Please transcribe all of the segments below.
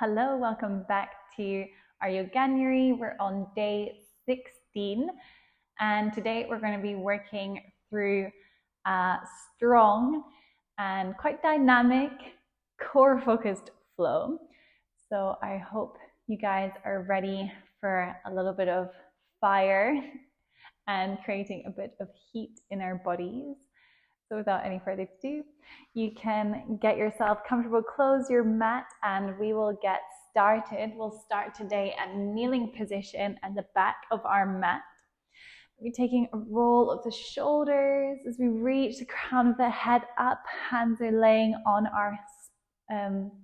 Hello, welcome back to our Yoganuary. We're on day 16, and today we're going to be working through a strong and quite dynamic core focused flow. So I hope you guys are ready for a little bit of fire and creating a bit of heat in our bodies. So without any further ado, you can get yourself comfortable, close your mat, and we will get started. We'll start today at kneeling position at the back of our mat. We're taking a roll of the shoulders as we reach the crown of the head up. Hands are laying on our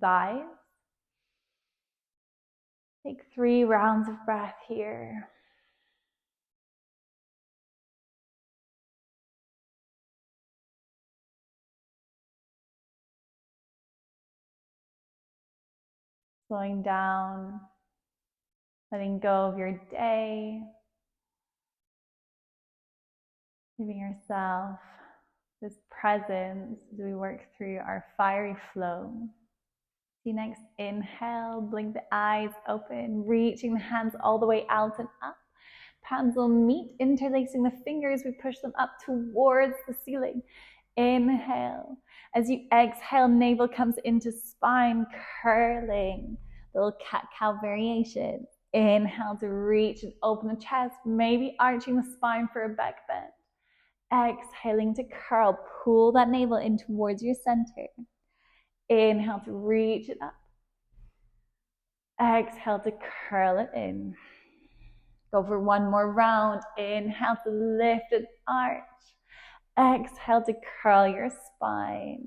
thighs. Take 3 rounds of breath here. Slowing down, letting go of your day, giving yourself this presence as we work through our fiery flow. See, next inhale, blink the eyes open, reaching the hands all the way out and up. Palms will meet, interlacing the fingers, we push them up towards the ceiling. Inhale. As you exhale, navel comes into spine, curling. Little cat-cow variation. Inhale to reach and open the chest, maybe arching the spine for a back bend. Exhaling to curl, pull that navel in towards your center. Inhale to reach it up. Exhale to curl it in. Go for one more round. Inhale to lift and arch. Exhale to curl your spine.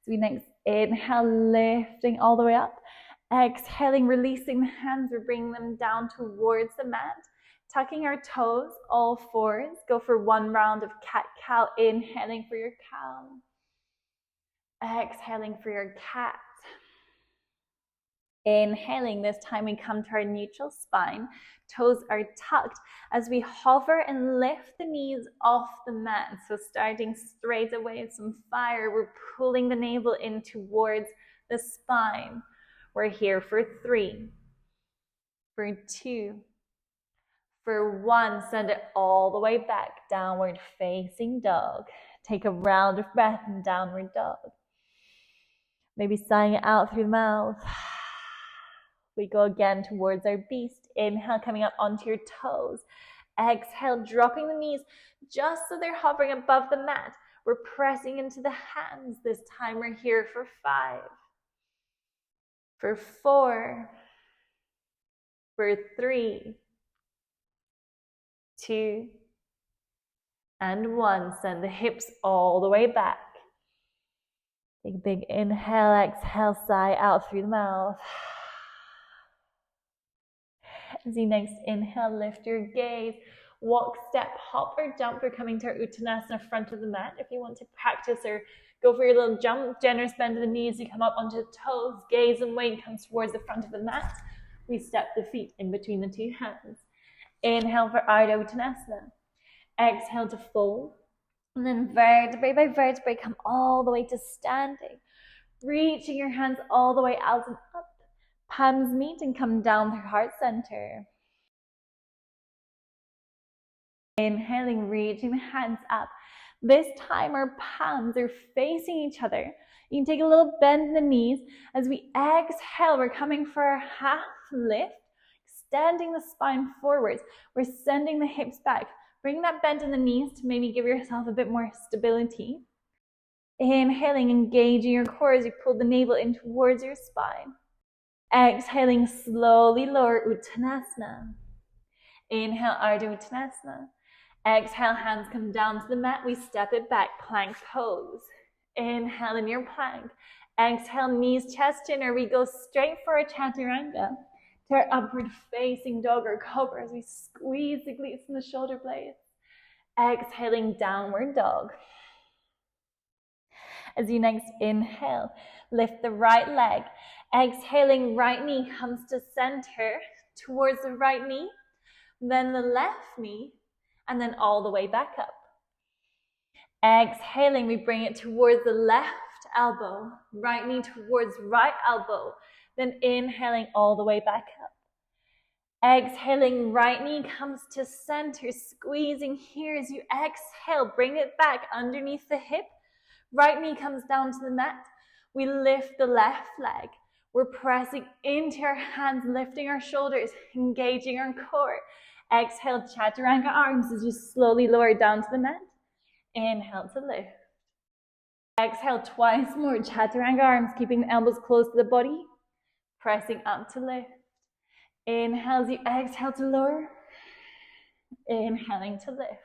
So we next inhale, lifting all the way up. Exhaling, releasing the hands. We're bringing them down towards the mat. Tucking our toes, all fours. Go for one round of cat-cow. Inhaling for your cow. Exhaling for your cat. Inhaling, this time we come to our neutral spine. Toes are tucked as we hover and lift the knees off the mat. So starting straight away with some fire, we're pulling the navel in towards the spine. We're here for 3, for 2, for 1. Send it all the way back, downward facing dog. Take a round of breath in downward dog. Maybe sighing it out through the mouth. We go again towards our beast. Inhale, coming up onto your toes. Exhale, dropping the knees just so they're hovering above the mat. We're pressing into the hands. This time we're here for 5, for 4, for 3, 2, and 1. Send the hips all the way back. Take a big inhale, exhale, sigh out through the mouth. As you next inhale, lift your gaze. Walk, step, hop, or jump. We're coming to our Uttanasana, front of the mat. If you want to practice or go for your little jump, generous bend of the knees, you come up onto the toes, gaze and weight comes towards the front of the mat. We step the feet in between the 2 hands. Inhale for Ardha Uttanasana. Exhale to fold. And then vertebrae by vertebrae, come all the way to standing. Reaching your hands all the way out and up. Palms meet and come down through heart center. Inhaling, reaching the hands up. This time our palms are facing each other. You can take a little bend in the knees. As we exhale, we're coming for a half lift, extending the spine forwards. We're sending the hips back. Bring that bend in the knees to maybe give yourself a bit more stability. Inhaling, engaging your core as you pull the navel in towards your spine. Exhaling, slowly lower Uttanasana. Inhale, Ardha Uttanasana. Exhale, hands come down to the mat. We step it back, plank pose. Inhale in your plank. Exhale, knees, chest, chin, or we go straight for a chaturanga. To our upward facing dog or cobra as we squeeze the glutes and the shoulder blades. Exhaling, downward dog. As you next inhale, lift the right leg. Exhaling, right knee comes to center towards the right knee, then the left knee, and then all the way back up. Exhaling, we bring it towards the left elbow, right knee towards right elbow, Then inhaling all the way back up. Exhaling, right knee comes to center, squeezing here as you exhale. Bring it back underneath the hip. Right knee comes down to the mat. We lift the left leg. We're pressing into our hands, lifting our shoulders, engaging our core. Exhale, chaturanga arms as you slowly lower down to the mat. Inhale to lift. Exhale twice more, chaturanga arms, keeping the elbows close to the body. Pressing up to lift. Inhale as you exhale to lower. Inhaling to lift.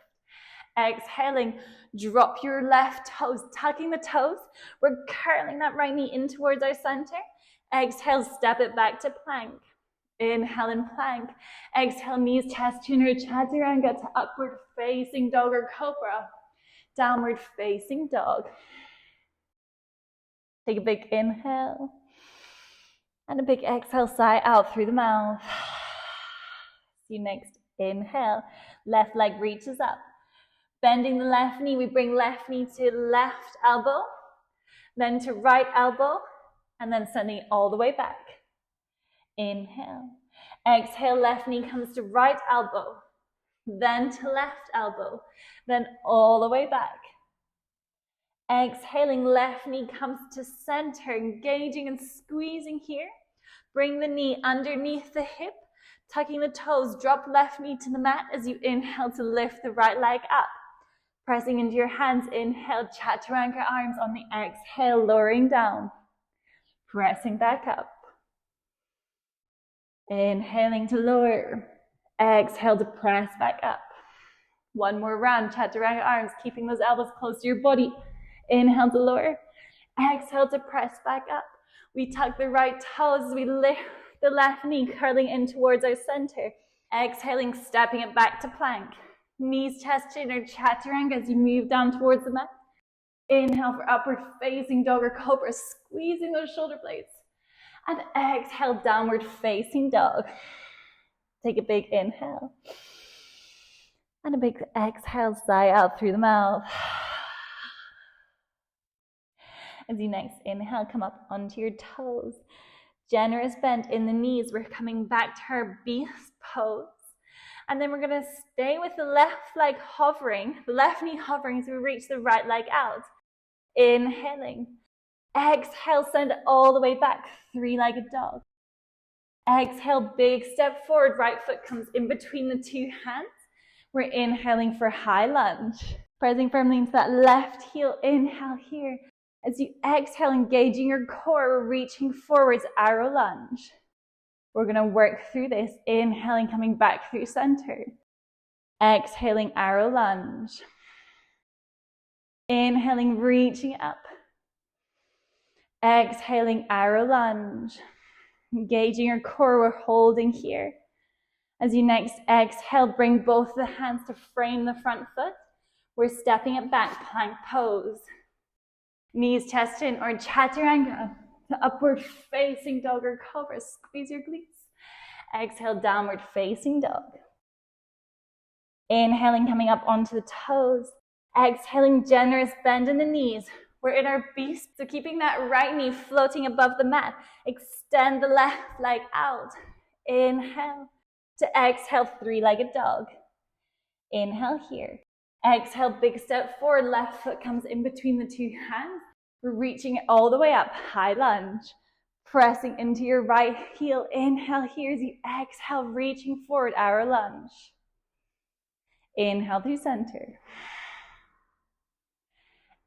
Exhaling, drop your left toes, tucking the toes. We're curling that right knee in towards our center. Exhale, step it back to plank. Inhale in plank. Exhale, knees, chest, chin, or chaturanga to upward facing dog or cobra. Downward facing dog. Take a big inhale. And a big exhale, sigh out through the mouth. See you next. Inhale. Left leg reaches up. Bending the left knee, we bring left knee to left elbow, then to right elbow, and then sending it all the way back. Inhale. Exhale, left knee comes to right elbow, then to left elbow, then all the way back. Exhaling, left knee comes to center, engaging and squeezing here. Bring the knee underneath the hip, tucking the toes, drop left knee to the mat as you inhale to lift the right leg up. Pressing into your hands, inhale, chaturanga arms. On the exhale, lowering down. Pressing back up. Inhaling to lower. Exhale to press back up. One more round, chaturanga arms, keeping those elbows close to your body. Inhale to lower. Exhale to press back up. We tuck the right toes, we lift the left knee, curling in towards our center. Exhaling, stepping it back to plank. Knees, chest, chin, or chaturanga as you move down towards the mat. Inhale for upward facing dog or cobra, squeezing those shoulder blades. And exhale, downward facing dog. Take a big inhale. And a big exhale, sigh out through the mouth. As you next inhale, come up onto your toes. Generous bend in the knees. We're coming back to our beast pose. And then we're going to stay with the left leg hovering, the left knee hovering as we reach the right leg out. Inhaling. Exhale, send it all the way back, three-legged dog. Exhale, big step forward, right foot comes in between the two hands. We're inhaling for high lunge. Pressing firmly into that left heel, inhale here. As you exhale, engaging your core, we're reaching forwards, arrow lunge. We're going to work through this, inhaling, coming back through center. Exhaling, arrow lunge. Inhaling, reaching up. Exhaling, arrow lunge. Engaging your core, we're holding here. As you next exhale, bring both the hands to frame the front foot. We're stepping it back, plank pose. Knees, chest in, or chaturanga. To upward facing dog or cobra, squeeze your glutes. Exhale, downward facing dog. Inhaling, coming up onto the toes. Exhaling, generous bend in the knees. We're in our beast, so keeping that right knee floating above the mat. Extend the left leg out. Inhale. To exhale, three-legged dog. Inhale here. Exhale, big step forward. Left foot comes in between the two hands. We're reaching it all the way up, high lunge. Pressing into your right heel. Inhale here as you exhale, reaching forward, arrow lunge. Inhale through center.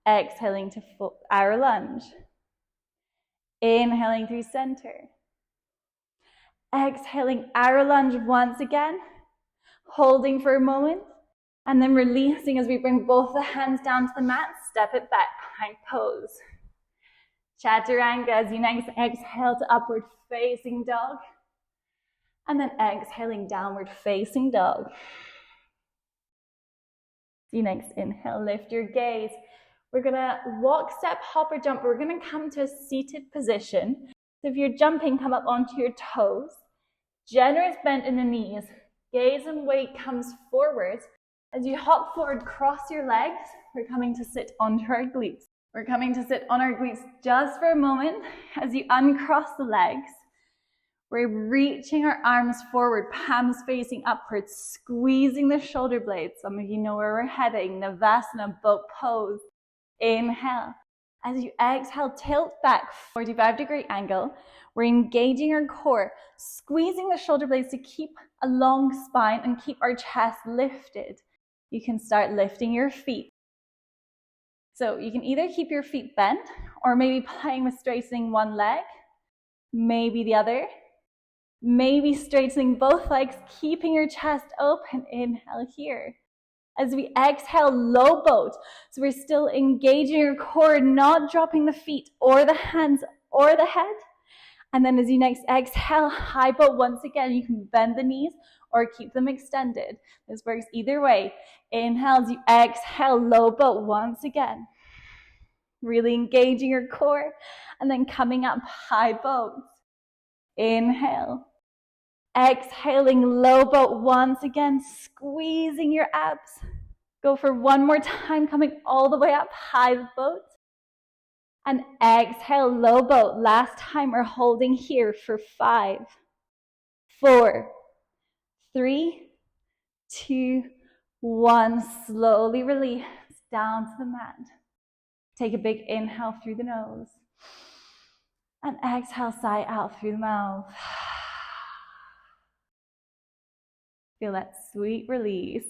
Exhaling to full arrow lunge. Inhaling through center. Exhaling, arrow lunge once again. Holding for a moment. And then releasing as we bring both the hands down to the mat. Step it back, plank pose. Chaturanga as you next exhale to upward facing dog. And then exhaling, downward facing dog. You next inhale, lift your gaze. We're gonna walk, step, hop, or jump. We're gonna come to a seated position. So if you're jumping, come up onto your toes. Generous bend in the knees. Gaze and weight comes forward. As you hop forward, cross your legs. We're coming to sit onto our glutes. We're coming to sit on our glutes just for a moment. As you uncross the legs, We're reaching our arms forward, palms facing upwards, squeezing the shoulder blades. Some of you know where we're heading. Navasana, boat pose. Inhale. As you exhale, tilt back, 45-degree angle. We're engaging our core, squeezing the shoulder blades to keep a long spine and keep our chest lifted. You can start lifting your feet. So you can either keep your feet bent or maybe playing with straightening one leg, maybe the other, maybe straightening both legs, keeping your chest open. Inhale here. As we exhale, low boat. So we're still engaging your core, not dropping the feet or the hands or the head. And then as you next exhale, high boat once again. You can bend the knees or keep them extended. This works either way. Inhale as you exhale, low boat once again. Really engaging your core. And then coming up, high boat. Inhale. Exhaling, low boat once again, squeezing your abs. Go for one more time, coming all the way up, high boat. And exhale, low boat. Last time, we're holding here for 5, 4, 3, 2, 1. Slowly release down to the mat. Take a big inhale through the nose. And exhale, sigh out through the mouth. Feel that sweet release.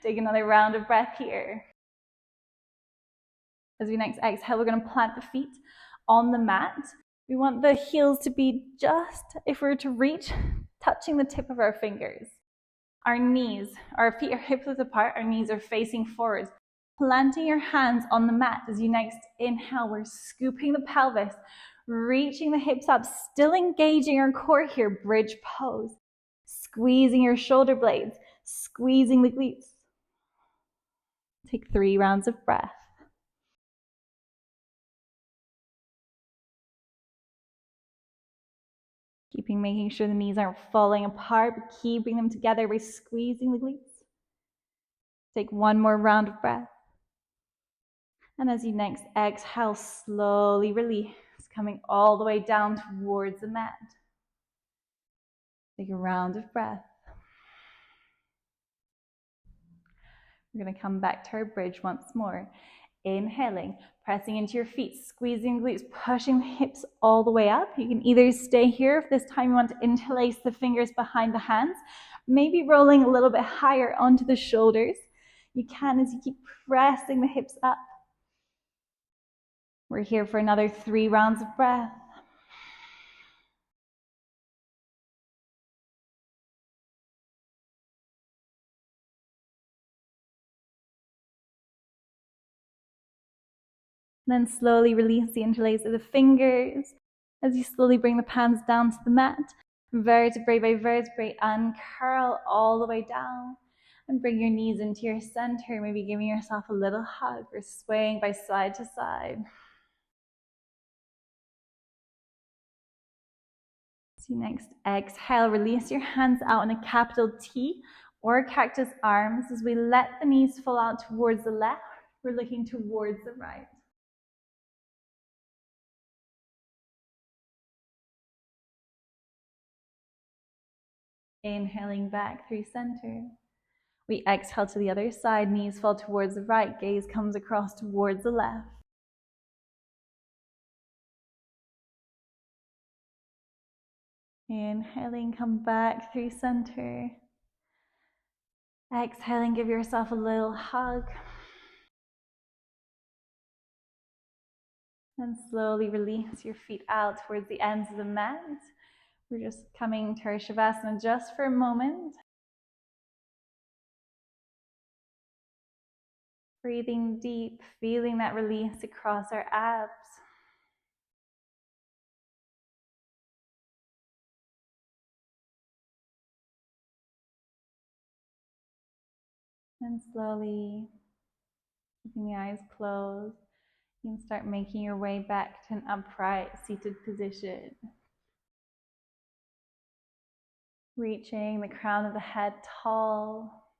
Take another round of breath here. As we next exhale, we're going to plant the feet on the mat. We want the heels to be just, if we were to reach, touching the tip of our fingers. Our knees, our feet are hip width apart, our knees are facing forwards. Planting your hands on the mat as you next inhale, we're scooping the pelvis, reaching the hips up, still engaging our core here, bridge pose. Squeezing your shoulder blades, squeezing the glutes. Take 3 rounds of breath. Making sure the knees aren't falling apart, but keeping them together by squeezing the glutes. Take 1 more round of breath. And as you next exhale, slowly release, coming all the way down towards the mat. Take a round of breath. We're going to come back to our bridge once more. Inhaling, pressing into your feet, squeezing the glutes, pushing the hips all the way up. You can either stay here if this time you want to interlace the fingers behind the hands, maybe rolling a little bit higher onto the shoulders. You can as you keep pressing the hips up. We're here for another 3 rounds of breath. Then slowly release the interlace of the fingers as you slowly bring the palms down to the mat. Vertebrae by vertebrae, uncurl all the way down. And bring your knees into your center, maybe giving yourself a little hug or swaying by side to side. So next, exhale, release your hands out in a capital T or cactus arms as we let the knees fall out towards the left. We're looking towards the right. Inhaling back through center. We exhale to the other side, knees fall towards the right, gaze comes across towards the left. Inhaling, come back through center. Exhaling, give yourself a little hug. And slowly release your feet out towards the ends of the mat. We're just coming to our Shavasana just for a moment. Breathing deep, feeling that release across our abs. And slowly, keeping the eyes closed, you can start making your way back to an upright seated position. Reaching the crown of the head tall.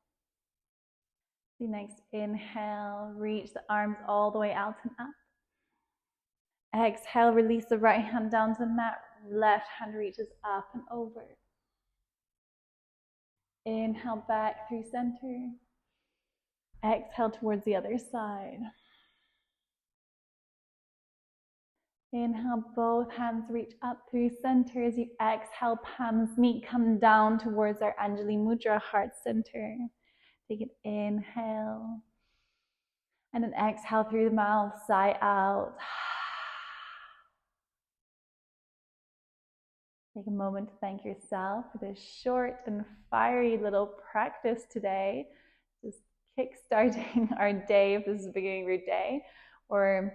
The next inhale, reach the arms all the way out and up. Exhale, release the right hand down to the mat, left hand reaches up and over. Inhale back through center. Exhale towards the other side. Inhale, both hands reach up through center. As you exhale, palms meet, come down towards our Anjali Mudra, heart center. Take an inhale. And an exhale through the mouth, sigh out. Take a moment to thank yourself for this short and fiery little practice today. Just kick-starting our day, if this is the beginning of your day, or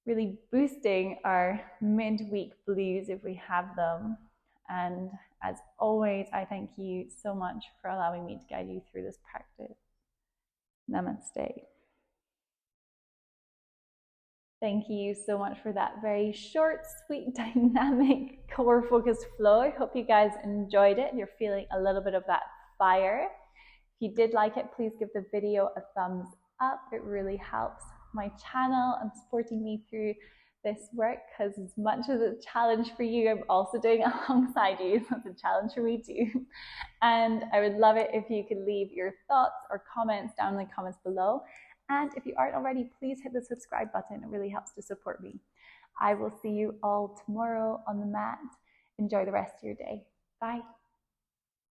really boosting our mid-week blues if we have them. And as always, I thank you so much for allowing me to guide you through this practice. Namaste. Thank you so much for that very short, sweet, dynamic, core-focused flow. I hope you guys enjoyed it. You're feeling a little bit of that fire. If you did like it, please give the video a thumbs up. It really helps my channel and supporting me through this work, because as much as it's a challenge for you, I'm also doing it alongside you, so it's a challenge for me too. And I would love it if you could leave your thoughts or comments down in the comments below. And if you aren't already, please hit the subscribe button. It really helps to support me. I will see you all tomorrow on the mat. Enjoy the rest of your day. Bye.